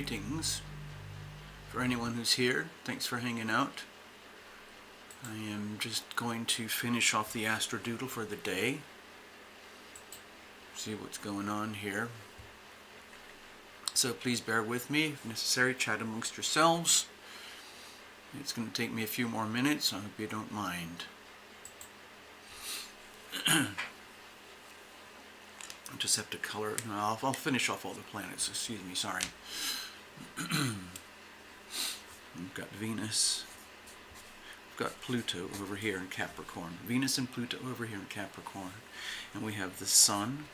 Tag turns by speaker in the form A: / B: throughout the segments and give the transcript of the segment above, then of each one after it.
A: Greetings for anyone who's here. Thanks for hanging out. I am just going to finish off the astrodoodle for the day. See what's going on here. So please bear with me. If necessary, chat amongst yourselves. It's going to take me a few more minutes. I hope you don't mind. I just have to color. No, I'll finish off all the planets. Excuse me. Sorry. We've got Venus. We've got Pluto over here in Capricorn. Venus and Pluto over here in Capricorn. And we have the Sun.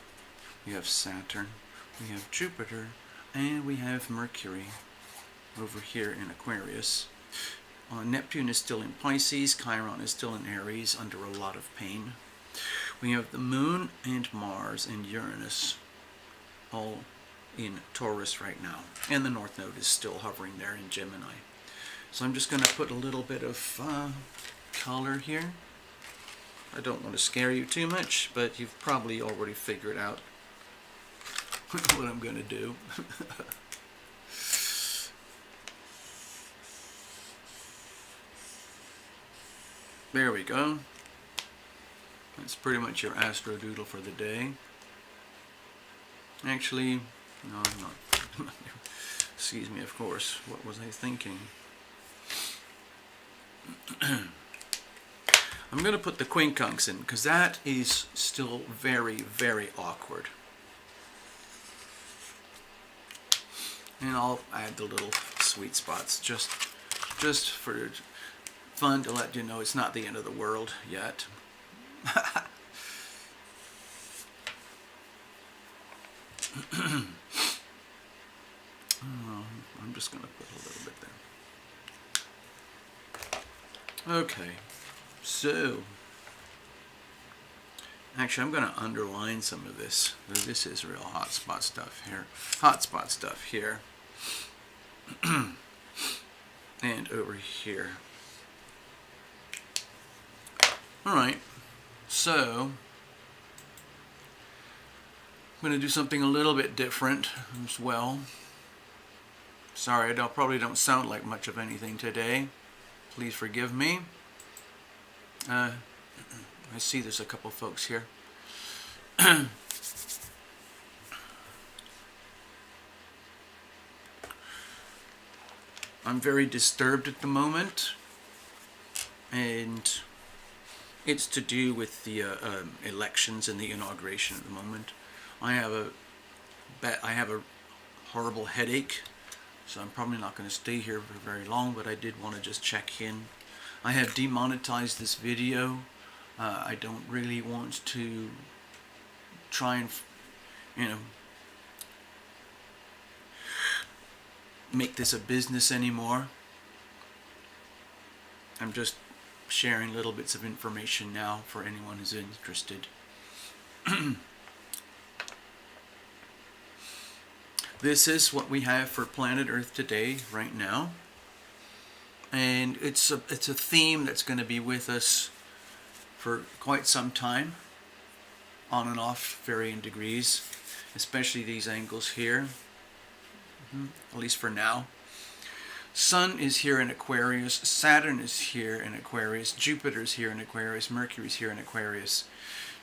A: We have Saturn. We have Jupiter. And we have Mercury over here in Aquarius. Neptune is still in Pisces. Chiron is still in Aries under a lot of pain. We have the Moon and Mars and Uranus all in Taurus right now. And the North Node is still hovering there in Gemini. So I'm just going to put a little bit of color here. I don't want to scare you too much, but you've probably already figured out what I'm going to do. There we go. That's pretty much your astrodoodle for the day. Actually, no, I'm not. Excuse me, of course. What was I thinking? I'm going to put the quincunx in because that is still very, very awkward. And I'll add the little sweet spots just for fun to let you know it's not the end of the world yet. I'm just going to put a little bit there. Okay, so actually I'm going to underline some of this. This is real hotspot stuff here. Hotspot stuff here. And over here. Alright, so I'm going to do something a little bit different as well. Sorry, I probably don't sound like much of anything today. Please forgive me. I see there's a couple folks here. I'm very disturbed at the moment, and it's to do with the elections and the inauguration at the moment. I have a horrible headache, so I'm probably not going to stay here for very long, but I did want to just check in. I have demonetized this video. I don't really want to try and, make this a business anymore. I'm just sharing little bits of information now for anyone who's interested. This is what we have for planet Earth today, right now. And it's a theme that's going to be with us for quite some time, on and off, varying degrees, especially these angles here, at least for now. Sun is here in Aquarius, Saturn is here in Aquarius, Jupiter's here in Aquarius, Mercury's here in Aquarius.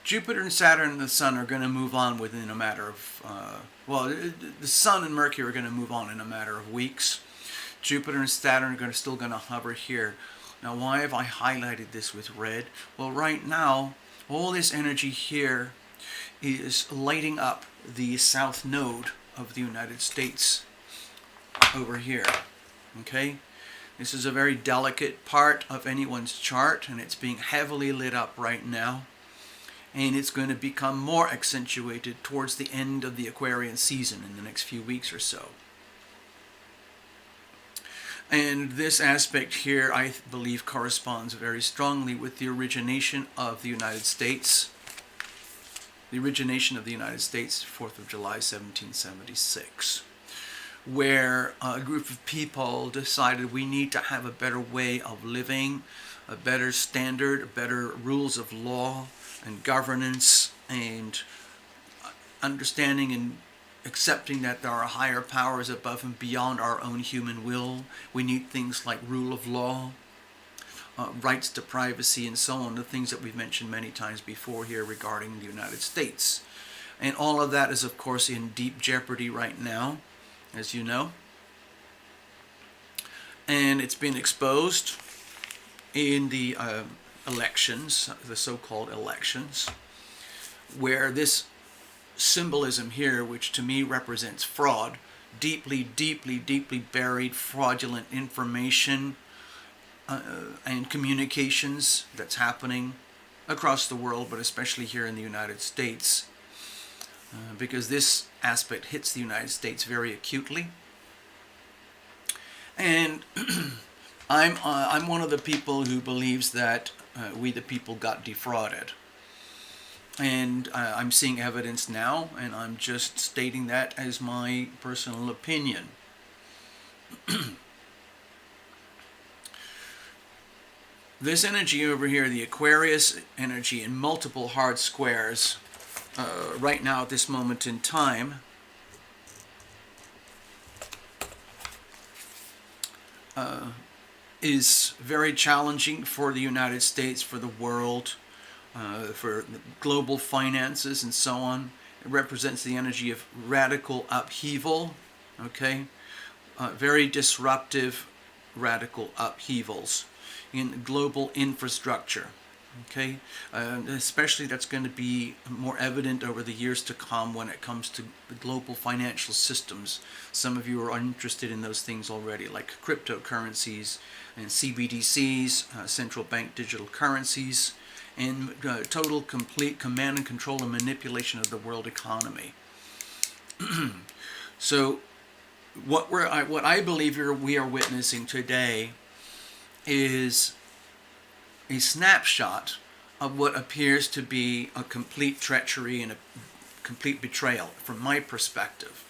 A: Jupiter and Saturn and the Sun are going to move on within a matter of, the Sun and Mercury are going to move on in a matter of weeks. Jupiter and Saturn are still going to hover here. Now, why have I highlighted this with red? Well, right now, all this energy here is lighting up the south node of the United States over here. Okay? This is a very delicate part of anyone's chart, and it's being heavily lit up right now. And it's going to become more accentuated towards the end of the Aquarian season in the next few weeks or so. And this aspect here, I believe, corresponds very strongly with the origination of the United States. The origination of the United States, 4th of July, 1776. Where a group of people decided we need to have a better way of living, a better standard, better rules of law and governance, and understanding and accepting that there are higher powers above and beyond our own human will. We need things like rule of law, rights to privacy, and so on, the things that we've mentioned many times before here regarding the United States. And all of that is, of course, in deep jeopardy right now, as you know. And it's been exposed in the elections, the so-called elections, where this symbolism here, which to me represents fraud, deeply, deeply, deeply buried fraudulent information and communications that's happening across the world, but especially here in the United States, because this aspect hits the United States very acutely. And I'm one of the people who believes that we the people got defrauded. And I'm seeing evidence now, and I'm just stating that as my personal opinion. This energy over here, the Aquarius energy in multiple hard squares, right now at this moment in time, is very challenging for the United States, for the world, for global finances and so on. It represents the energy of radical upheaval, okay? Very disruptive radical upheavals in global infrastructure, okay? Especially that's going to be more evident over the years to come when it comes to the global financial systems. Some of you are interested in those things already, like cryptocurrencies and CBDCs, central bank digital currencies, and total, complete command and control and manipulation of the world economy. So what I believe we are witnessing today is a snapshot of what appears to be a complete treachery and a complete betrayal from my perspective,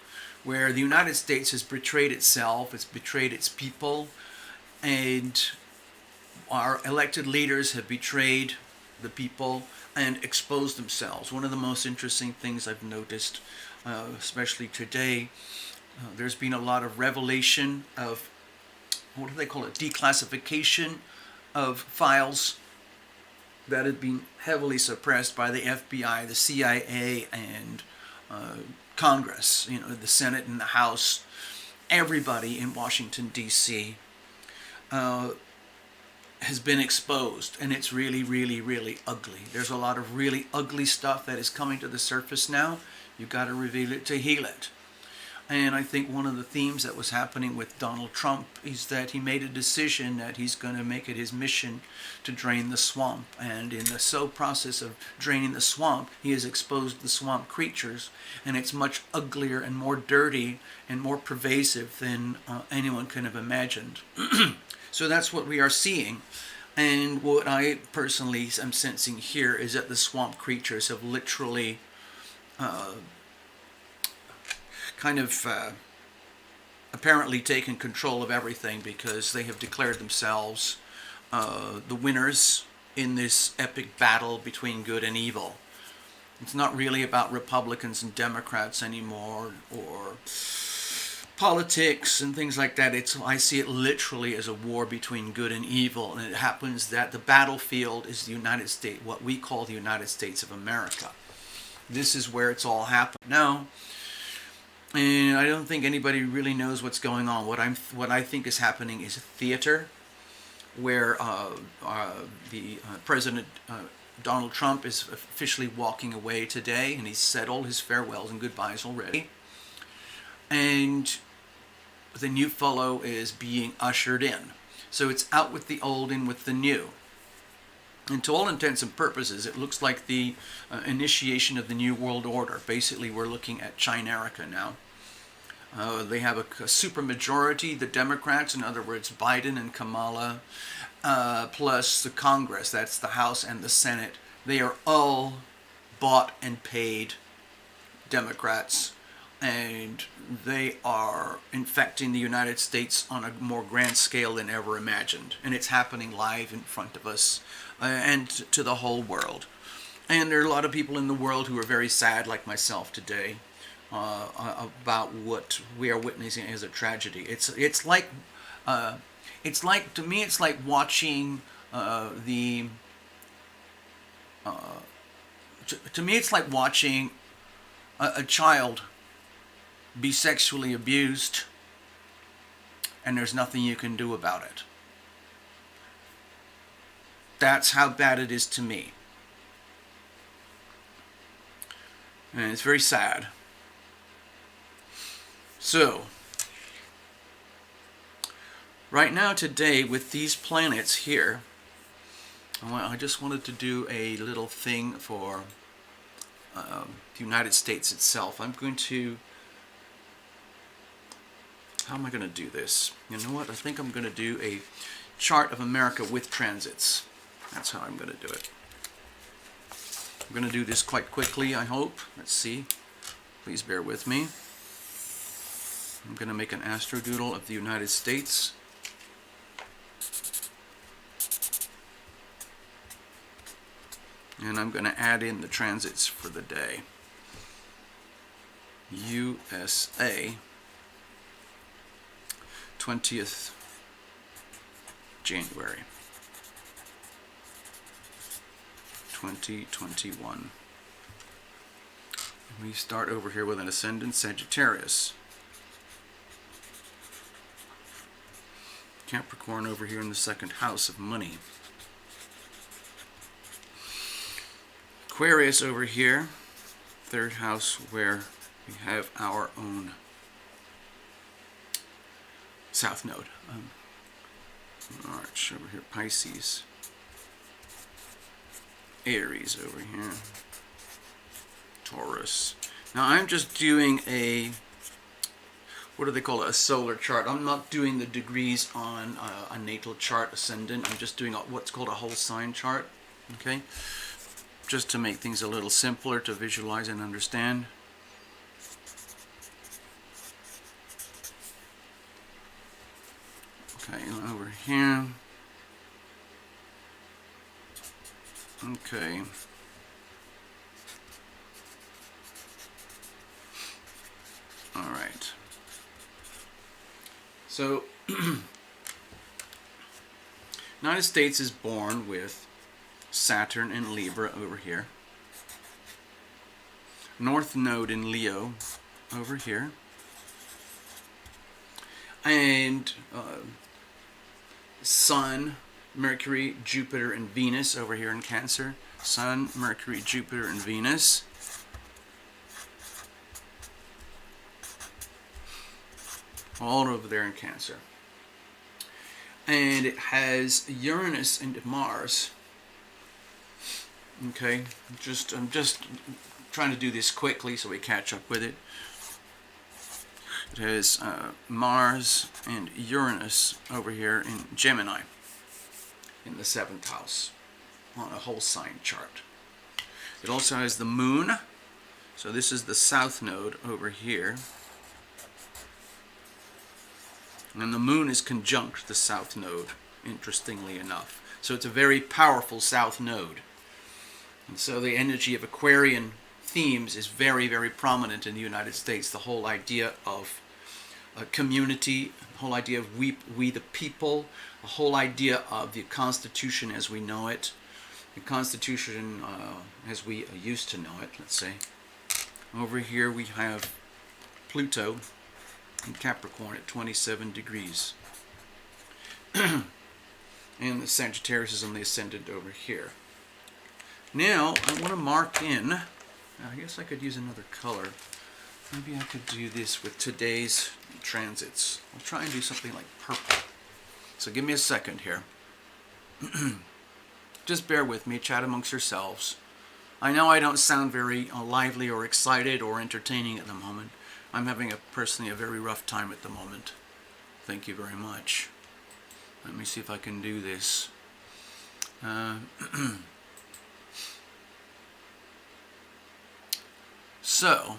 A: where the United States has betrayed itself, it's betrayed its people, and our elected leaders have betrayed the people and exposed themselves. One of the most interesting things I've noticed, especially today, there's been a lot of revelation of, what do they call it, declassification of files that had been heavily suppressed by the FBI, the CIA, and Congress, the Senate and the House. Everybody in Washington, D.C. Has been exposed, and it's really, really, really ugly. There's a lot of really ugly stuff that is coming to the surface now. You've got to reveal it to heal it. And I think one of the themes that was happening with Donald Trump is that he made a decision that he's going to make it his mission to drain the swamp. And in the process of draining the swamp, he has exposed the swamp creatures, and it's much uglier and more dirty and more pervasive than anyone could have imagined. So that's what we are seeing. And what I personally am sensing here is that the swamp creatures have literally apparently taken control of everything, because they have declared themselves the winners in this epic battle between good and evil. It's not really about Republicans and Democrats anymore, or politics and things like that. I see it literally as a war between good and evil, and it happens that the battlefield is the United States, what we call the United States of America. This is where it's all happened now, and I don't think anybody really knows what's going on. What I think is happening is a theater, where the President Donald Trump is officially walking away today, and he's said all his farewells and goodbyes already, and the new fellow is being ushered in. So it's out with the old, in with the new. And to all intents and purposes, it looks like the initiation of the New World Order. Basically, we're looking at CHINARICA now. They have a supermajority, the Democrats, in other words, Biden and Kamala, plus the Congress, that's the House and the Senate. They are all bought and paid Democrats, and they are infecting the United States on a more grand scale than ever imagined. And it's happening live in front of us and to the whole world. And there are a lot of people in the world who are very sad, like myself today, about what we are witnessing as a tragedy. It's like to me it's like watching the to me it's like watching a child be sexually abused, and there's nothing you can do about it. That's how bad it is to me. And it's very sad. So, right now today with these planets here, I just wanted to do a little thing for the United States itself. I'm going to... How am I going to do this? You know what? I think I'm going to do a chart of America with transits. That's how I'm going to do it. I'm going to do this quite quickly, I hope. Let's see. Please bear with me. I'm going to make an astrodoodle of the United States. And I'm going to add in the transits for the day. USA, 20th January 2021. We start over here with an ascendant Sagittarius. Capricorn over here in the second house of money. Aquarius over here, third house, where we have our own south node. March over here, Pisces. Aries over here. Taurus. Now I'm just doing a, what do they call it, a solar chart. I'm not doing the degrees on a natal chart, ascendant. I'm just doing what's called a whole sign chart. Okay? Just to make things a little simpler to visualize and understand. Okay, over here. Okay. All right. So, United States is born with Saturn in Libra over here. North Node in Leo over here. And Sun, Mercury, Jupiter, and Venus over here in Cancer. Sun, Mercury, Jupiter, and Venus. All over there in Cancer. And it has Uranus and Mars. Okay, I'm just trying to do this quickly so we catch up with it. It has Mars and Uranus over here in Gemini in the 7th house on a whole sign chart. It also has the Moon. So this is the south node over here. And the Moon is conjunct the south node, interestingly enough. So it's a very powerful south node. And so the energy of Aquarian themes is very, very prominent in the United States. The whole idea of a community, the whole idea of we the people, the whole idea of the Constitution as we know it, the Constitution as we used to know it, let's say. Over here we have Pluto in Capricorn at 27 degrees. And the Sagittarius is on the ascendant over here. Now, I want to mark in, I guess I could use another color. Maybe I could do this with today's transits. I'll try and do something like purple. So give me a second here. Just bear with me, chat amongst yourselves. I know I don't sound very lively or excited or entertaining at the moment. I'm having personally a very rough time at the moment. Thank you very much. Let me see if I can do this. So,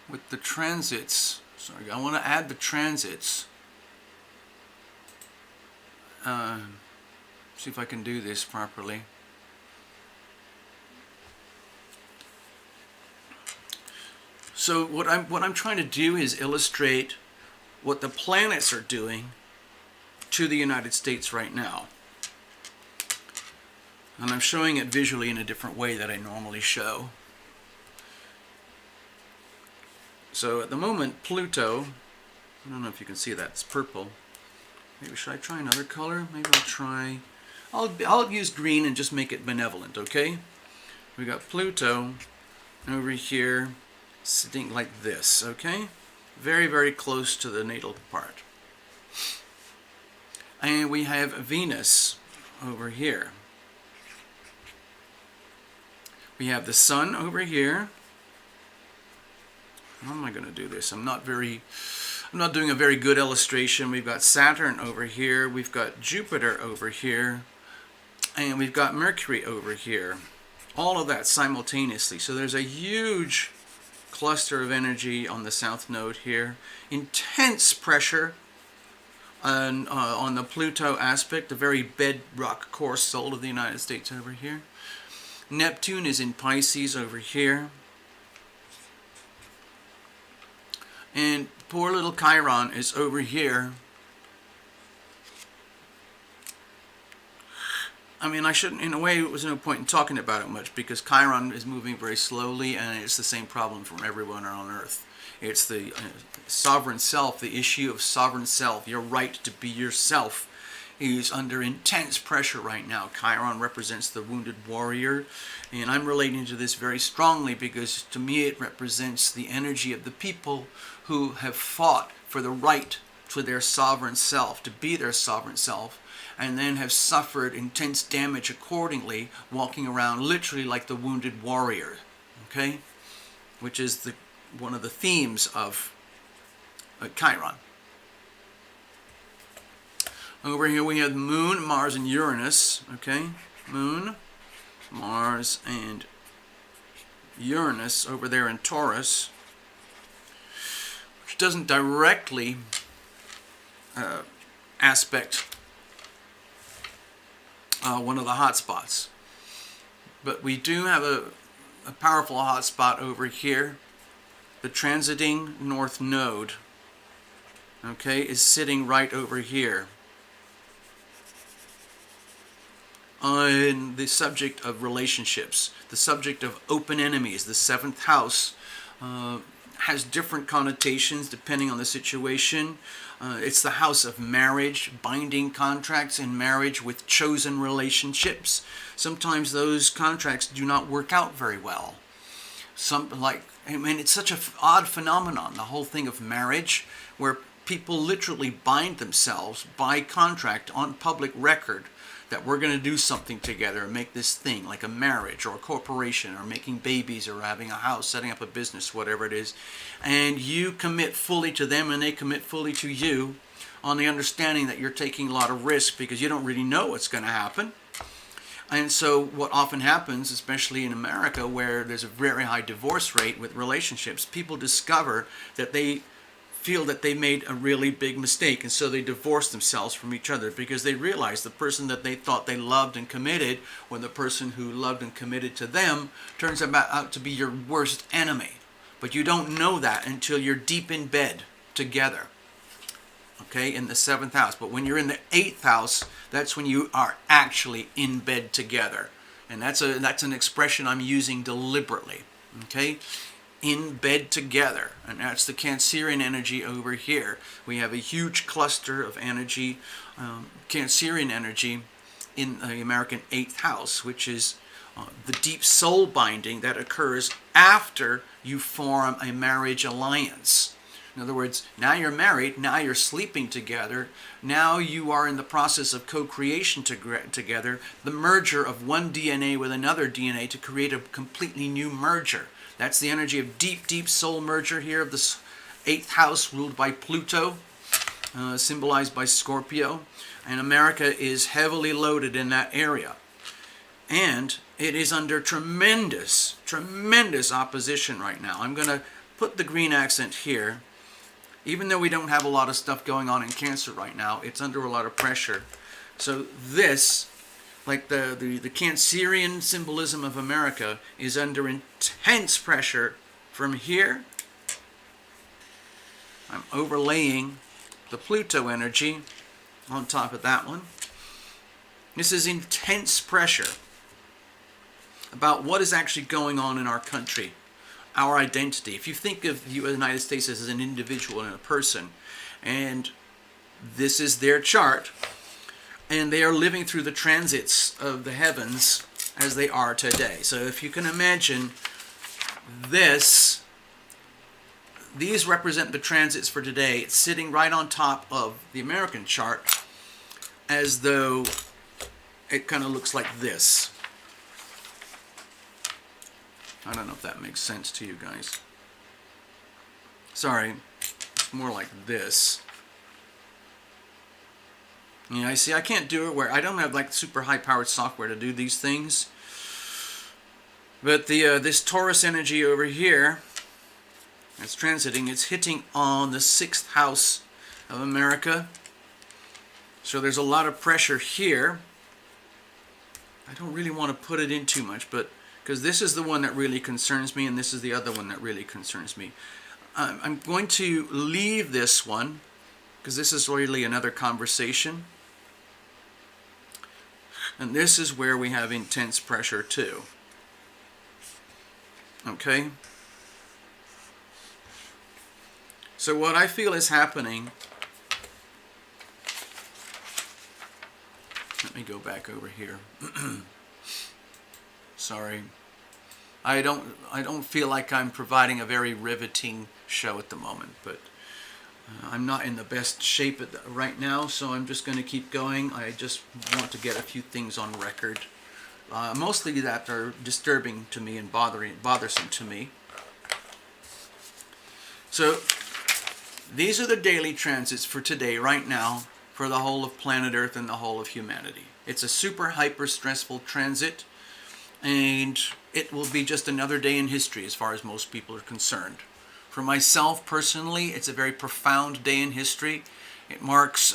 A: with the transits, sorry, I want to add the transits. See if I can do this properly. So what I'm trying to do is illustrate what the planets are doing to the United States right now. And I'm showing it visually in a different way that I normally show. So at the moment, Pluto, I don't know if you can see that, it's purple. Maybe should I try another color? Maybe I'll use green and just make it benevolent, okay? We got Pluto over here sitting like this, okay? Very, very close to the natal part. And we have Venus over here. We have the Sun over here. How am I going to do this? I'm not doing a very good illustration. We've got Saturn over here. We've got Jupiter over here. And we've got Mercury over here. All of that simultaneously. So there's a huge cluster of energy on the south node here. Intense pressure on the Pluto aspect, the very bedrock core soul of the United States over here. Neptune is in Pisces over here. And poor little Chiron is over here. I mean, I shouldn't, in a way, it was no point in talking about it much because Chiron is moving very slowly and it's the same problem for everyone on Earth. It's the sovereign self, the issue of sovereign self, your right to be yourself is under intense pressure right now. Chiron represents the wounded warrior, and I'm relating to this very strongly because to me it represents the energy of the people who have fought for the right to their sovereign self, to be their sovereign self, and then have suffered intense damage accordingly, walking around literally like the wounded warrior, okay? Which is one of the themes of Chiron. Over here we have Moon, Mars, and Uranus, okay? Moon, Mars, and Uranus over there in Taurus, which doesn't directly aspect one of the hot spots. But we do have a powerful hot spot over here. The transiting north node, okay, is sitting right over here on the subject of relationships, the subject of open enemies. The seventh house has different connotations depending on the situation. It's the house of marriage, binding contracts in marriage with chosen relationships. Sometimes those contracts do not work out very well. It's such an odd phenomenon, the whole thing of marriage, where people literally bind themselves by contract on public record that we're going to do something together and make this thing, like a marriage or a corporation or making babies or having a house, setting up a business, whatever it is. And you commit fully to them and they commit fully to you on the understanding that you're taking a lot of risk because you don't really know what's going to happen. And so what often happens, especially in America, where there's a very high divorce rate with relationships, people discover that they feel that they made a really big mistake, and so they divorce themselves from each other because they realize the person that they thought they loved and committed, or the person who loved and committed to them, turns out to be your worst enemy. But you don't know that until you're deep in bed together, okay, in the seventh house. But when you're in the eighth house, that's when you are actually in bed together. And that's an expression I'm using deliberately, okay? In bed together, and that's the Cancerian energy over here. We have a huge cluster of energy, Cancerian energy in the American 8th house, which is the deep soul binding that occurs after you form a marriage alliance. In other words, now you're married, now you're sleeping together, now you are in the process of co-creation together, the merger of one DNA with another DNA to create a completely new merger. That's the energy of deep, deep soul merger here of this 8th house ruled by Pluto, symbolized by Scorpio. And America is heavily loaded in that area. And it is under tremendous, tremendous opposition right now. I'm going to put the green accent here. Even though we don't have a lot of stuff going on in Cancer right now, it's under a lot of pressure. So this, like the Cancerian symbolism of America, is under intense pressure from here I'm overlaying the Pluto energy on top of that one. This is intense pressure about what is actually going on in our country, our identity. If you think of the United States as an individual and a person, and this is their chart, and they are living through the transits of the heavens as they are today. So if you can imagine this, these represent the transits for today. It's sitting right on top of the American chart, as though it kind of looks like this. I don't know if that makes sense to you guys. Sorry, it's more like this. Yeah, I see. I can't do it where I don't have like super high-powered software to do these things. But the this Taurus energy over here, that's transiting. It's hitting on the 6th house of America. So there's a lot of pressure here. I don't really want to put it in too much, but because this is the one that really concerns me, and this is the other one that really concerns me. I'm going to leave this one, because this is really another conversation. And this is where we have intense pressure too. Okay? So what I feel is happening, let me go back over here. Sorry. I don't feel like I'm providing a very riveting show at the moment, but I'm not in the best shape right now, so I'm just going to keep going. I just want to get a few things on record, mostly that are disturbing to me and bothersome to me. So these are the daily transits for today, right now, for the whole of planet Earth and the whole of humanity. It's a super hyper stressful transit, and it will be just another day in history as far as most people are concerned. For myself personally, it's a very profound day in history. It marks,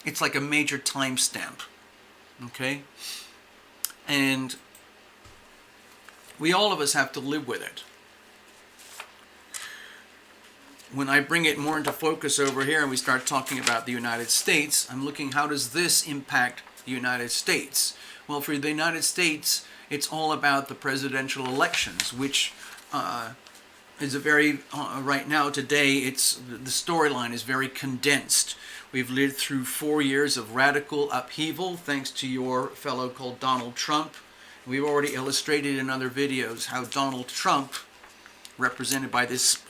A: it's like a major timestamp, okay? And we all of us have to live with it. When I bring it more into focus over here and we start talking about the United States, I'm looking, how does this impact the United States? Well, for the United States, it's all about the presidential elections, which is a very, right now, today, it's the storyline is very condensed. We've lived through 4 years of radical upheaval, thanks to your fellow called Donald Trump. We've already illustrated in other videos how Donald Trump, represented by this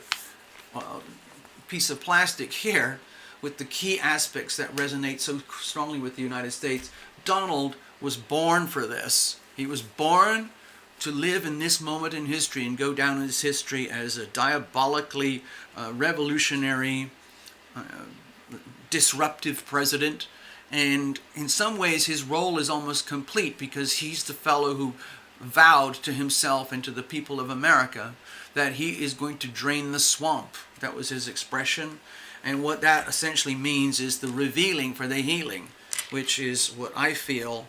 A: piece of plastic here, with the key aspects that resonate so strongly with the United States. Donald was born for this. He was born to live in this moment in history and go down in this history as a diabolically revolutionary, disruptive president. And in some ways his role is almost complete, because he's the fellow who vowed to himself and to the people of America that he is going to drain the swamp. That was his expression. And what that essentially means is the revealing for the healing, which is what I feel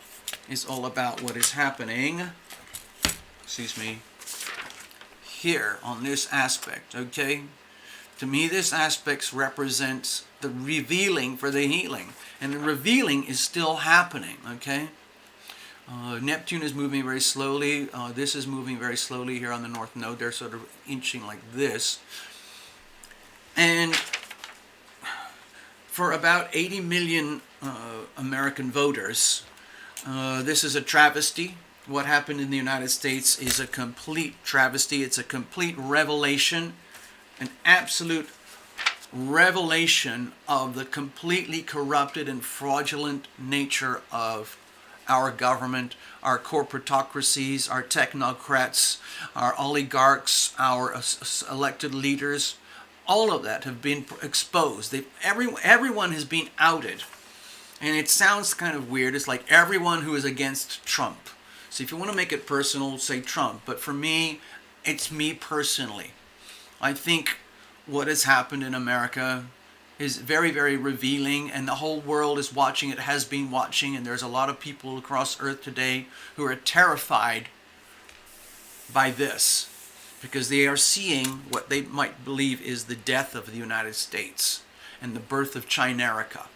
A: is all about what is happening, excuse me, here on this aspect, okay? To me, this aspect represents the revealing for the healing. And the revealing is still happening, okay? Neptune is moving very slowly. This is moving very slowly here on the North Node. They're sort of inching like this. And for about 80 million American voters, this is a travesty. What happened in the United States is a complete travesty. It's a complete revelation, an absolute revelation of the completely corrupted and fraudulent nature of our government, our corporatocracies, our technocrats, our oligarchs, our elected leaders. All of that have been exposed. Everyone has been outed. And it sounds kind of weird. It's like everyone who is against Trump. So if you want to make it personal, say Trump. But for me, it's me personally. I think what has happened in America is very, very revealing, and the whole world is watching. It has been watching, and there's a lot of people across Earth today who are terrified by this. because they are seeing what they might believe is the death of the United States and the birth of CHINARICA.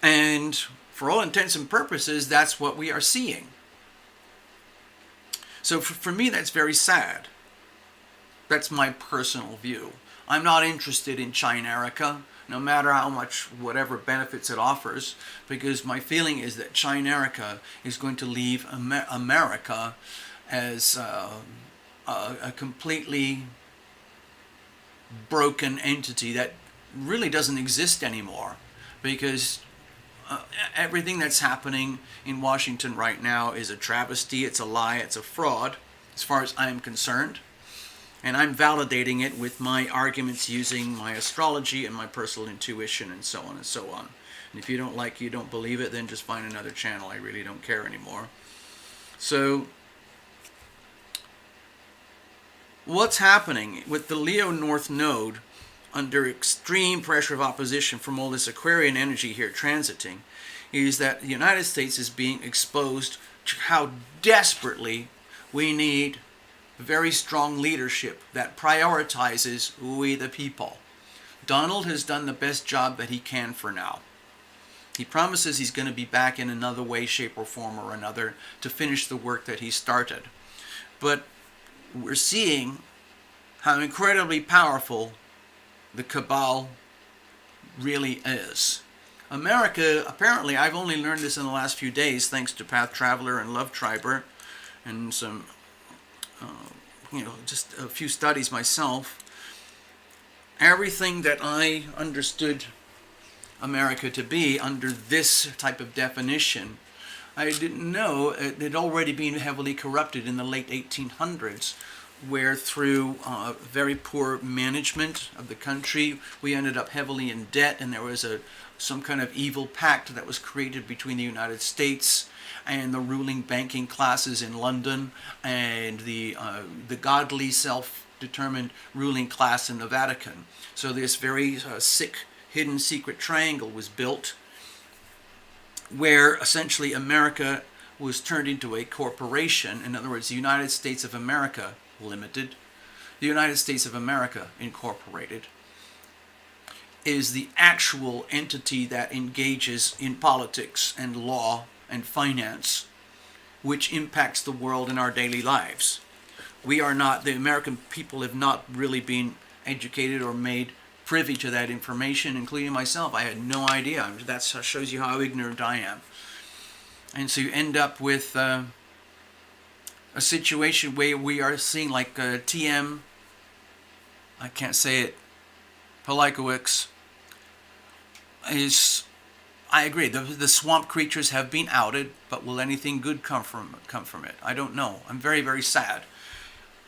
A: And for all intents and purposes, that's what we are seeing. So for me, that's very sad. That's my personal view. I'm not interested in CHINARICA, no matter how much, whatever benefits it offers, because my feeling is that CHINARICA is going to leave America as a completely broken entity that really doesn't exist anymore, because everything that's happening in Washington right now is a travesty, it's a lie, it's a fraud, as far as I'm concerned. And I'm validating it with my arguments using my astrology and my personal intuition and so on and so on. And if you don't like, you don't believe it, then just find another channel. I really don't care anymore. So what's happening with the Leo North Node under extreme pressure of opposition from all this Aquarian energy here transiting is that the United States is being exposed to how desperately we need very strong leadership that prioritizes we the people. Donald has done the best job that he can for now. He promises he's going to be back in another way, shape, or form or another to finish the work that he started. But we're seeing how incredibly powerful the cabal really is. America, apparently, I've only learned this in the last few days thanks to Path Traveler and Love Triber and some just a few studies myself. Everything that I understood America to be under this type of definition, I didn't know it had already been heavily corrupted in the late 1800s, where through very poor management of the country, we ended up heavily in debt, and there was some kind of evil pact that was created between the United States and the ruling banking classes in London and the godly self-determined ruling class in the Vatican. So this very sick, hidden secret triangle was built where essentially America was turned into a corporation. In other words, the United States of America Limited, the United States of America Incorporated, is the actual entity that engages in politics and law and finance, which impacts the world in our daily lives. We are not, the American people have not really been educated or made privy to that information, including myself. I had no idea. That shows you how ignorant I am. And so you end up with a situation where we are seeing like TM, I can't say it, Pelikowicz, is, I agree, the swamp creatures have been outed, but will anything good come from it? I don't know. I'm very, very sad.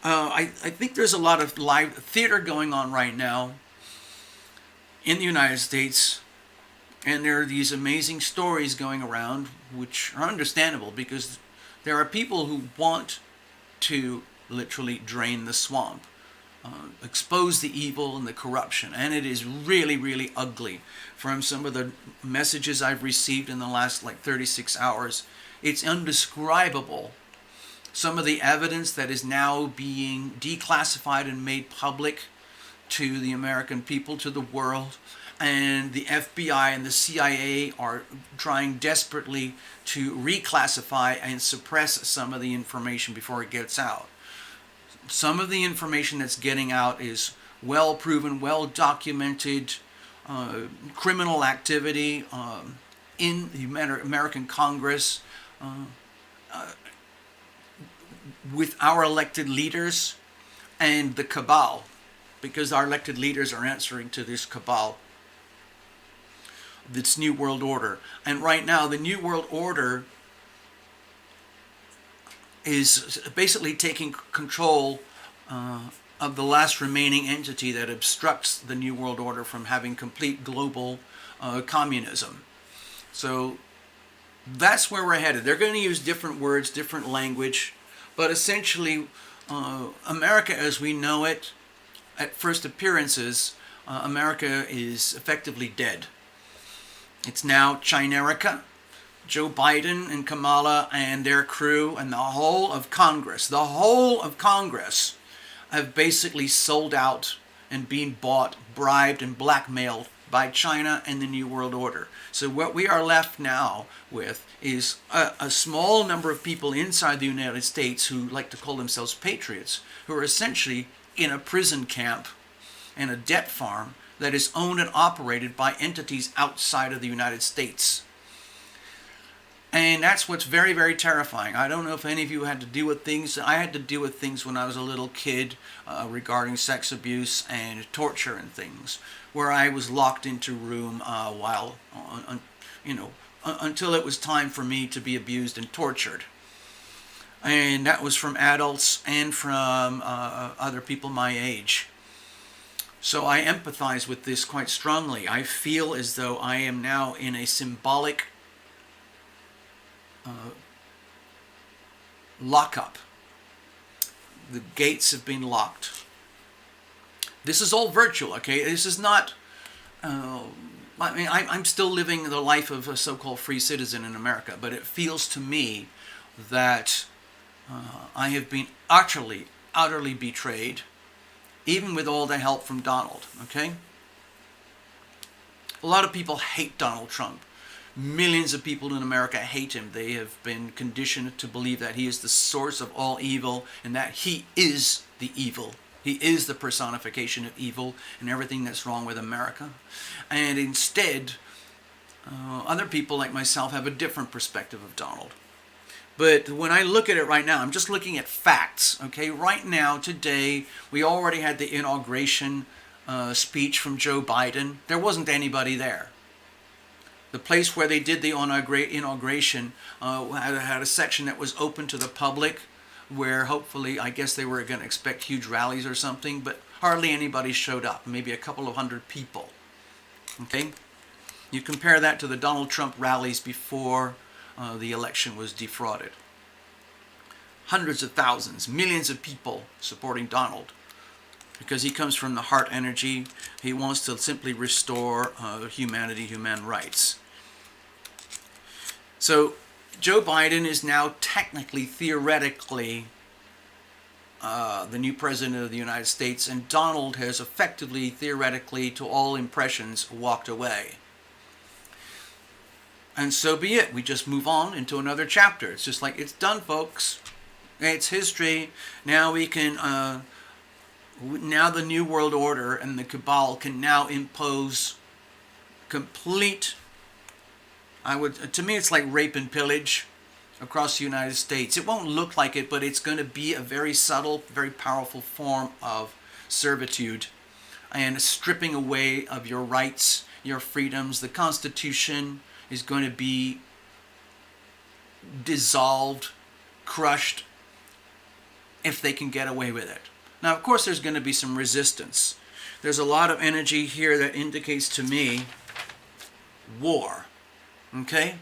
A: I think there's a lot of live theater going on right now in the United States, and there are these amazing stories going around, which are understandable because there are people who want to literally drain the swamp, expose the evil and the corruption, and it is really, really ugly. From some of the messages I've received in the last 36 hours, it's indescribable. Some of the evidence that is now being declassified and made public to the American people, to the world, and the FBI and the CIA are trying desperately to reclassify and suppress some of the information before it gets out. Some of the information that's getting out is well proven, well documented criminal activity in the American Congress with our elected leaders and the cabal, because our elected leaders are answering to this cabal, this New World Order. And right now, the New World Order is basically taking control of the last remaining entity that obstructs the New World Order from having complete global communism. So that's where we're headed. They're going to use different words, different language, but essentially America as we know it, at first appearances, America is effectively dead. It's now CHINARICA, Joe Biden and Kamala and their crew and the whole of Congress, have basically sold out and being bought, bribed, and blackmailed by China and the New World Order. So what we are left now with is a small number of people inside the United States who like to call themselves patriots, who are essentially in a prison camp and a debt farm that is owned and operated by entities outside of the United States. And that's what's very, very terrifying. I don't know if any of you had to deal with things. I had to deal with things when I was a little kid regarding sex abuse and torture and things, where I was locked into a room until it was time for me to be abused and tortured. And that was from adults and from other people my age. So I empathize with this quite strongly. I feel as though I am now in a symbolic lockup. The gates have been locked. This is all virtual, okay? This is not... I'm still living the life of a so-called free citizen in America, but it feels to me that I have been utterly, utterly betrayed, even with all the help from Donald, okay? A lot of people hate Donald Trump. Millions of people in America hate him. They have been conditioned to believe that he is the source of all evil and that he is the evil. He is the personification of evil and everything that's wrong with America. And instead, other people like myself have a different perspective of Donald. But when I look at it right now, I'm just looking at facts. Okay, right now, today, we already had the inauguration speech from Joe Biden. There wasn't anybody there. The place where they did the inauguration had a section that was open to the public, where hopefully, I guess they were going to expect huge rallies or something, but hardly anybody showed up, maybe a couple of hundred people. Okay? You compare that to the Donald Trump rallies before the election was defrauded. Hundreds of thousands, millions of people supporting Donald because he comes from the heart energy. He wants to simply restore humanity, human rights. So Joe Biden is now technically, theoretically, the new president of the United States, and Donald has effectively, theoretically, to all impressions, walked away. And so be it. We just move on into another chapter. It's just like, it's done, folks. It's history. Now we can, now the New World Order and the cabal can now impose complete, to me it's like rape and pillage across the United States. It won't look like it, but it's going to be a very subtle, very powerful form of servitude and a stripping away of your rights, your freedoms. The Constitution is going to be dissolved, crushed, if they can get away with it. Now, of course, there's going to be some resistance. There's a lot of energy here that indicates to me war. Okay?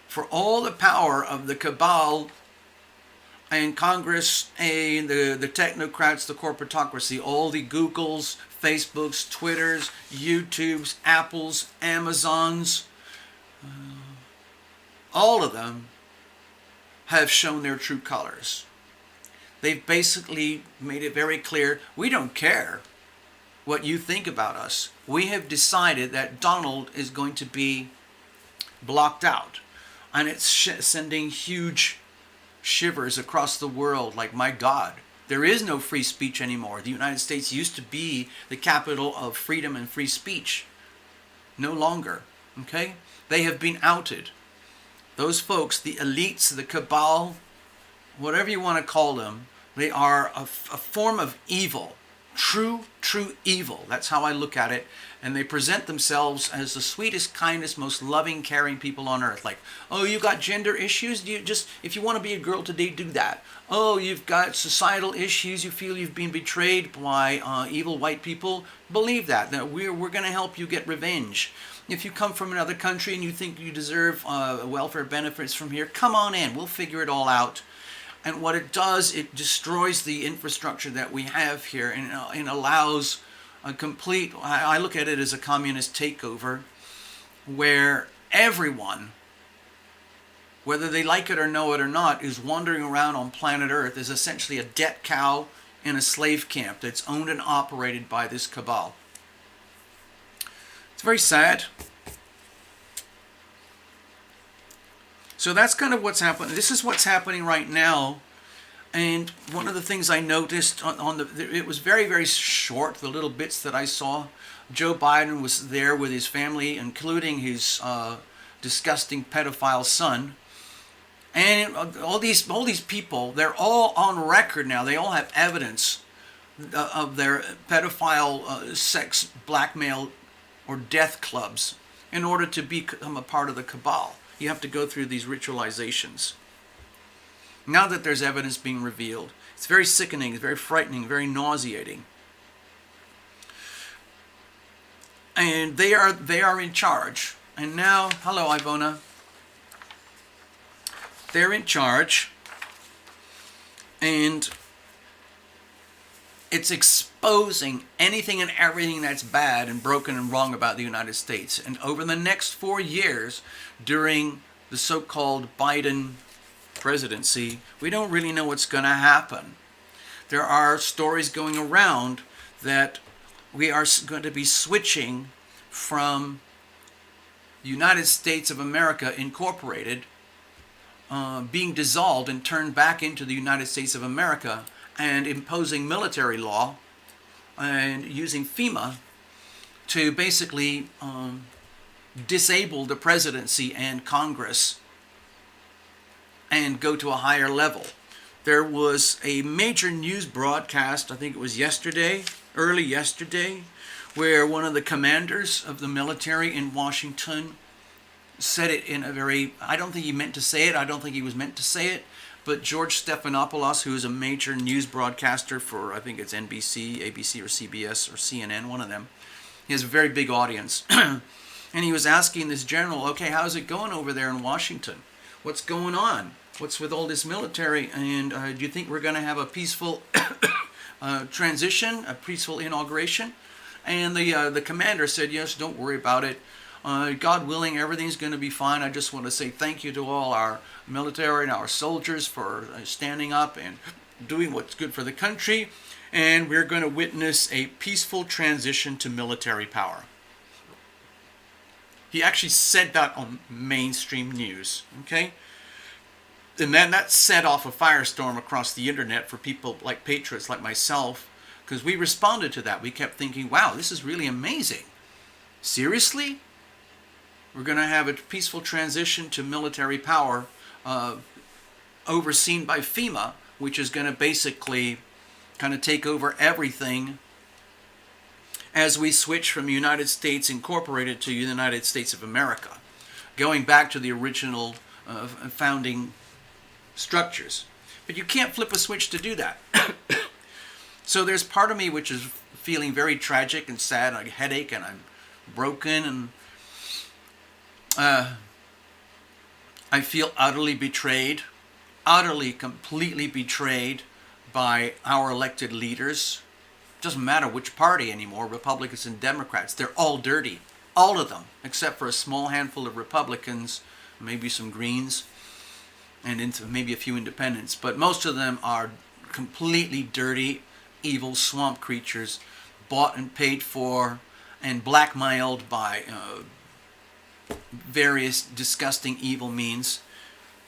A: For all the power of the cabal and Congress and the technocrats, the corporatocracy, all the Googles, Facebooks, Twitters, YouTubes, Apples, Amazons, all of them have shown their true colors. They've basically made it very clear, we don't care what you think about us. We have decided that Donald is going to be blocked out. And it's sending huge shivers across the world, like, my God, there is no free speech anymore. The United States used to be the capital of freedom and free speech. No longer. Okay? They have been outed. Those folks, the elites, the cabal, whatever you want to call them, they are a form of evil. True evil. That's how I look at it. And they present themselves as the sweetest, kindest, most loving, caring people on earth. Like, oh, you got gender issues? If you want to be a girl today, do that. Oh, you've got societal issues. You feel you've been betrayed by evil white people? Believe that. That we're going to help you get revenge. If you come from another country and you think you deserve welfare benefits from here, come on in. We'll figure it all out. And what it does, it destroys the infrastructure that we have here and allows a complete, I look at it as a communist takeover where everyone whether they like it or know it or not, is wandering around on planet Earth is essentially a debt cow in a slave camp that's owned and operated by this cabal. It's very sad. So that's kind of what's happening. This is what's happening right now. And one of the things I noticed it was very, very short, the little bits that I saw. Joe Biden was there with his family, including his disgusting pedophile son. And all these people, they're all on record now. They all have evidence of their pedophile sex blackmail or death clubs in order to become a part of the cabal. You have to go through these ritualizations. Now that there's evidence being revealed, it's very sickening, it's very frightening, very nauseating. And they are in charge. And now, hello Ivona. They're in charge. And it's exposing anything and everything that's bad and broken and wrong about the United States. And over the next 4 years, during the so-called Biden presidency, we don't really know what's going to happen. There are stories going around that we are going to be switching from the United States of America Incorporated being dissolved and turned back into the United States of America, and imposing military law and using FEMA to basically disable the presidency and Congress and go to a higher level. There was a major news broadcast, I think it was yesterday, early yesterday, where one of the commanders of the military in Washington said it in a very, I don't think he meant to say it, I don't think he was meant to say it, but George Stephanopoulos, who is a major news broadcaster for, I think it's NBC, ABC, or CBS, or CNN, one of them, he has a very big audience. And he was asking this general, okay, how's it going over there in Washington? What's going on? What's with all this military? And do you think we're going to have a peaceful transition, a peaceful inauguration? And the commander said, yes, don't worry about it. God willing, everything's going to be fine. I just want to say thank you to all our military and our soldiers for standing up and doing what's good for the country. And we're going to witness a peaceful transition to military power. He actually said that on mainstream news, okay? And then that set off a firestorm across the internet for people like patriots like myself, because we responded to that. We kept thinking, wow, this is really amazing. Seriously? We're going to have a peaceful transition to military power overseen by FEMA, which is going to basically kind of take over everything as we switch from United States Incorporated to the United States of America, going back to the original founding structures. But you can't flip a switch to do that. So there's part of me which is feeling very tragic and sad, and a headache, and I'm broken, and I feel utterly betrayed, utterly, completely betrayed by our elected leaders. Doesn't matter which party anymore, Republicans and Democrats. They're all dirty. All of them, except for a small handful of Republicans, maybe some Greens, and maybe a few independents. But most of them are completely dirty, evil swamp creatures, bought and paid for and blackmailed by various disgusting evil means.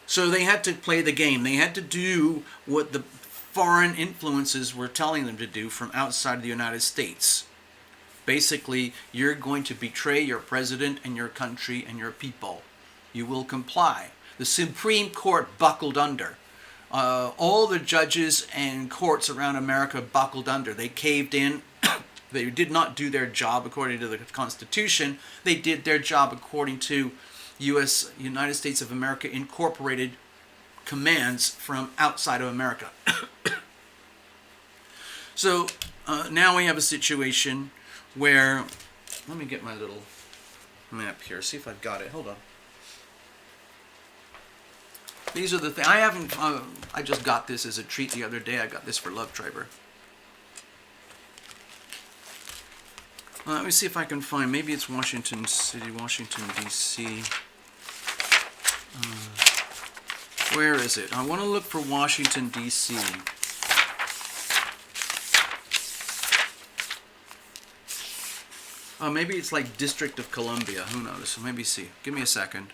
A: So they had to play the game. They had to do what the foreign influences were telling them to do from outside the United States. Basically, you're going to betray your president and your country and your people. You will comply. The Supreme Court buckled under. All the judges and courts around America buckled under. They caved in. They did not do their job according to the Constitution. They did their job according to United States of America Incorporated commands from outside of America. So now we have a situation where, let me get my little map here, see if I've got it. Hold on. These are the things. I just got this as a treat the other day. I got this for Love Triber. Let me see if I can find, maybe it's Washington City, Washington, D.C. Where is it? I want to look for Washington, D.C. Oh, maybe it's like District of Columbia. Who knows? Maybe see. Give me a second.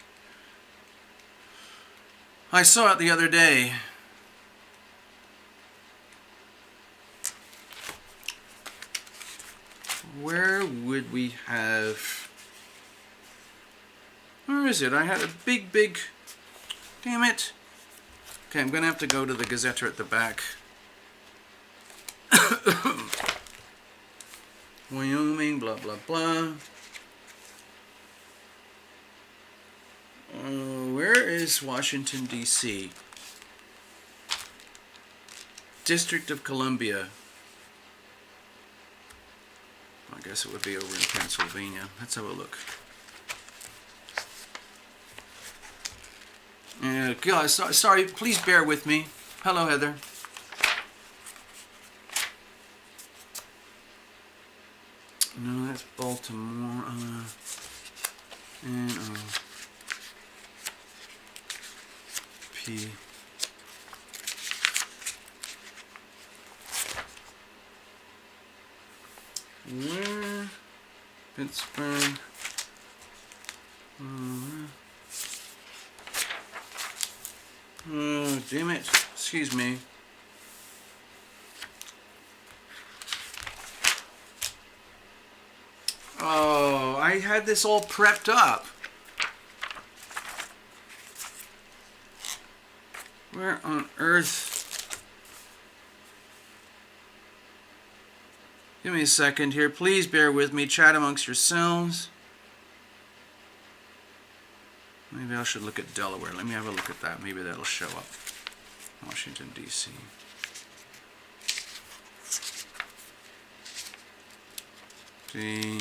A: I saw it the other day. Where would we have... Where is it? I had a big... Damn it. Okay, I'm going to have to go to the Gazetteer at the back. Wyoming, blah, blah, blah. Where is Washington, D.C.? District of Columbia. I guess it would be over in Pennsylvania. Let's have a look. God, sorry, please bear with me. Hello, Heather. No, that's Baltimore. P. Where? Pittsburgh. Oh, damn it. Excuse me. Oh, I had this all prepped up. Where on earth? Give me a second here. Please bear with me. Chat amongst yourselves. Maybe I should look at Delaware. Let me have a look at that. Maybe that'll show up. Washington, D.C. D.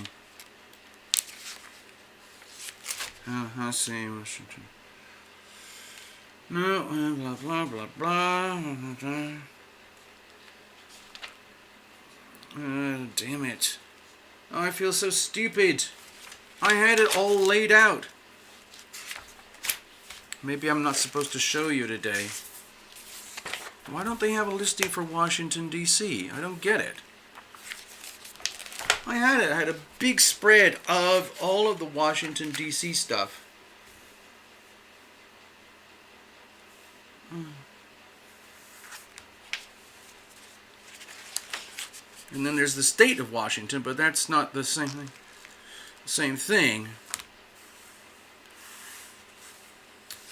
A: See, Washington. No, blah, blah, blah, blah. Damn it. Oh, I feel so stupid. I had it all laid out. Maybe I'm not supposed to show you today. Why don't they have a listing for Washington, D.C.? I don't get it. I had it. I had a big spread of all of the Washington, D.C. stuff. And then there's the state of Washington, but that's not the same thing.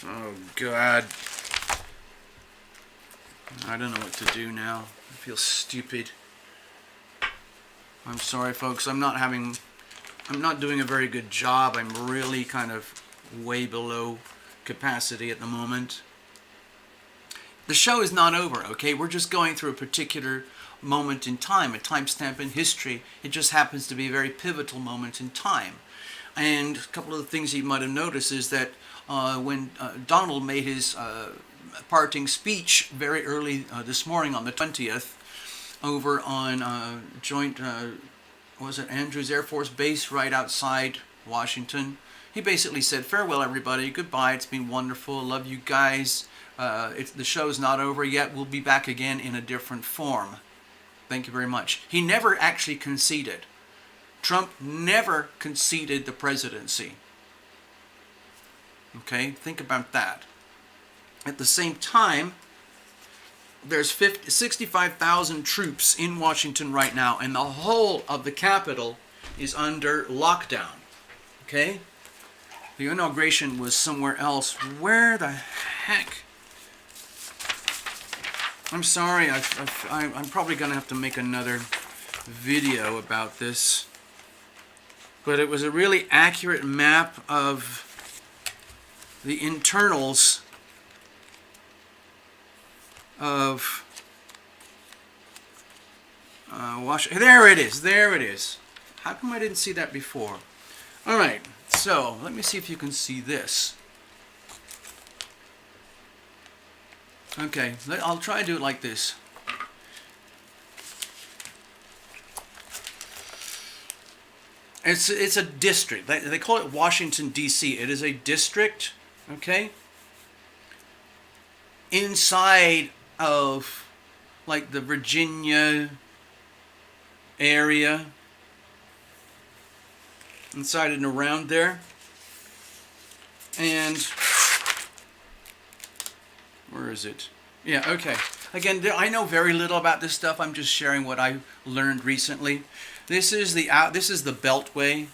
A: Oh, God. I don't know what to do now. I feel stupid. I'm sorry, folks. I'm not doing a very good job. I'm really kind of way below capacity at the moment. The show is not over, okay? We're just going through a particular moment in time, a timestamp in history. It just happens to be a very pivotal moment in time. And a couple of the things you might have noticed is that when Donald made his parting speech very early this morning on the 20th over on Joint, was it Andrews Air Force Base right outside Washington, he basically said, farewell everybody, goodbye, it's been wonderful, love you guys, the show's not over yet, we'll be back again in a different form. Thank you very much. He never actually conceded. Trump never conceded the presidency. Okay, think about that. At the same time, there's 65,000 troops in Washington right now, and the whole of the Capitol is under lockdown. Okay? The inauguration was somewhere else. Where the heck? I'm sorry, I'm probably going to have to make another video about this. But it was a really accurate map of the internals of Washington. There it is, there it is. How come I didn't see that before? All right, so let me see if you can see this. Okay, I'll try to do it like this. It's a district. They call it Washington, D.C. It is a district, okay? inside of like the Virginia area, inside and around there. And where is it? Yeah, okay. Again, I know very little about this stuff. I'm just sharing what I learned recently. This is the Beltway,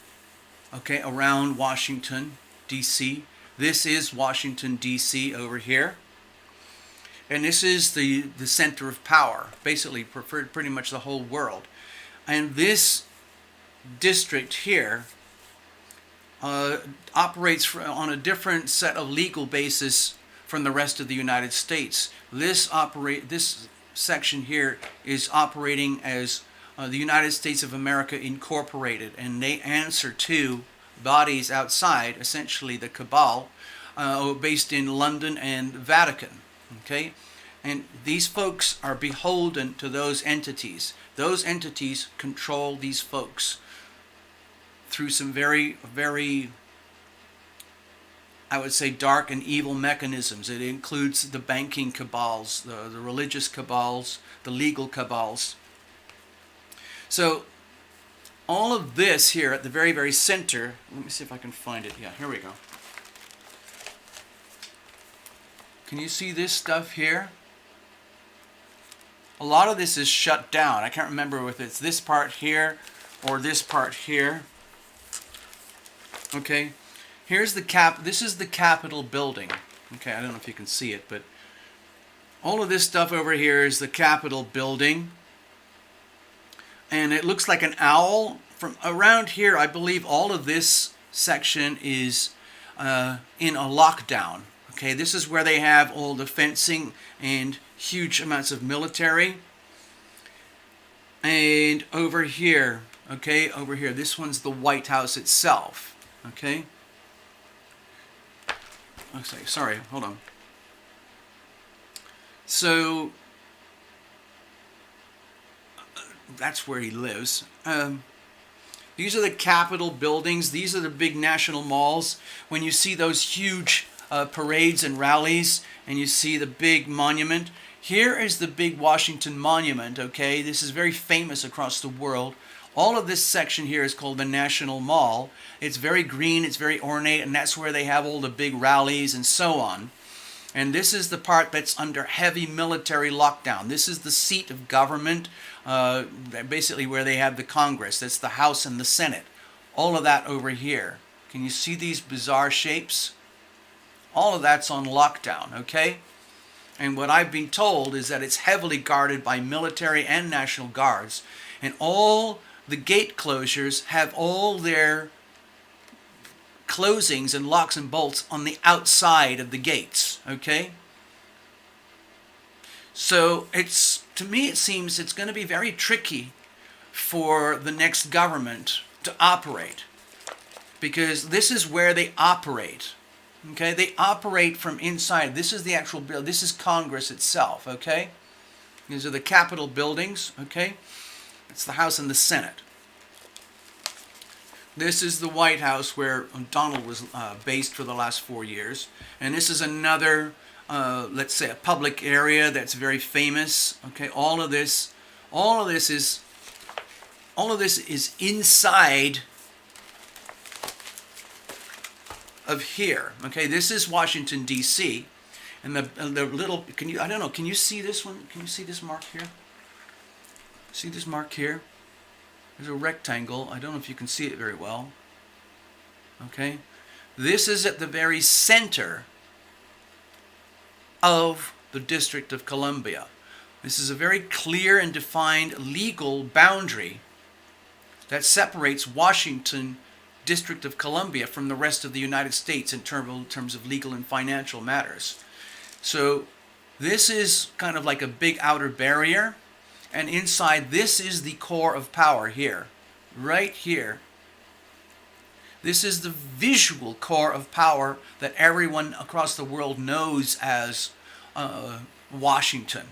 A: okay, around Washington, D.C. This is Washington, D.C. over here. And this is the center of power, basically for pretty much the whole world. And this district here operates on a different set of legal basis from the rest of the United States. This section here is operating as the United States of America Incorporated, and they answer to bodies outside, essentially the cabal, based in London and Vatican. Okay, and these folks are beholden to those entities. Those entities control these folks through some very, very, I would say, dark and evil mechanisms. It includes the banking cabals, the religious cabals, the legal cabals. So all of this here at the very, very center, let me see if I can find it. Yeah, here we go. Can you see this stuff here? A lot of this is shut down. I can't remember if it's this part here or this part here. Okay, here's this is the Capitol building. Okay, I don't know if you can see it, but all of this stuff over here is the Capitol building. And it looks like an owl. From around here, I believe all of this section is in a lockdown. Okay, this is where they have all the fencing and huge amounts of military. And over here, okay, over here, this one's the White House itself. Okay. Okay, sorry, hold on. So that's where he lives. These are the Capitol buildings. These are the big national malls. When you see those huge parades and rallies, and you see the big monument, here is the big Washington Monument. Okay, this is very famous across the world. All of this section here is called the National Mall. It's very green, it's very ornate, and that's where they have all the big rallies and so on. And this is the part that's under heavy military lockdown. This is the seat of government, basically where they have the Congress. That's the House and the Senate. All of that over here. Can you see these bizarre shapes? All of that's on lockdown, okay? And what I've been told is that it's heavily guarded by military and National Guards. And all the gate closures have all their closings and locks and bolts on the outside of the gates, okay? So to me it seems it's going to be very tricky for the next government to operate, because this is where they operate. Okay, they operate from inside. This is the actual building. This is Congress itself, okay? These are the Capitol buildings, okay? It's the House and the Senate. This is the White House where Donald was based for the last 4 years. And this is another, let's say, a public area that's very famous, okay? All of this is inside of here. Okay, this is Washington D.C. and the little, can you see this one? Can you see this mark here? See this mark here? There's a rectangle. I don't know if you can see it very well. Okay, this is at the very center of the District of Columbia. This is a very clear and defined legal boundary that separates Washington District of Columbia from the rest of the United States in terms of legal and financial matters. So this is kind of like a big outer barrier, and inside this is the core of power here, right here. This is the visual core of power that everyone across the world knows as Washington.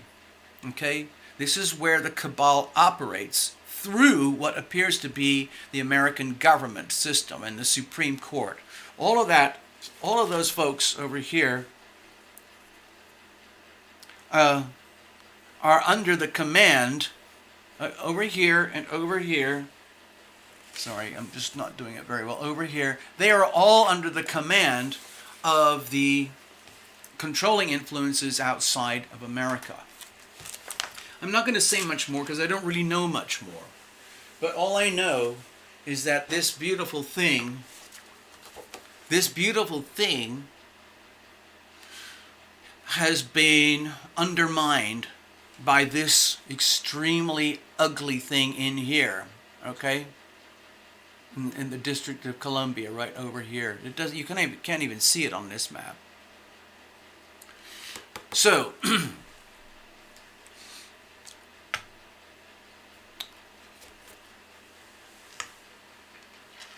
A: Okay? This is where the cabal operates through what appears to be the American government system and the Supreme Court. All of those folks over here are under the command over here and over here. Sorry, I'm just not doing it very well. Over here, they are all under the command of the controlling influences outside of America. I'm not going to say much more because I don't really know much more. But all I know is that this beautiful thing has been undermined by this extremely ugly thing in here, okay? In the District of Columbia, right over here. It doesn't. You can't even see it on this map. So,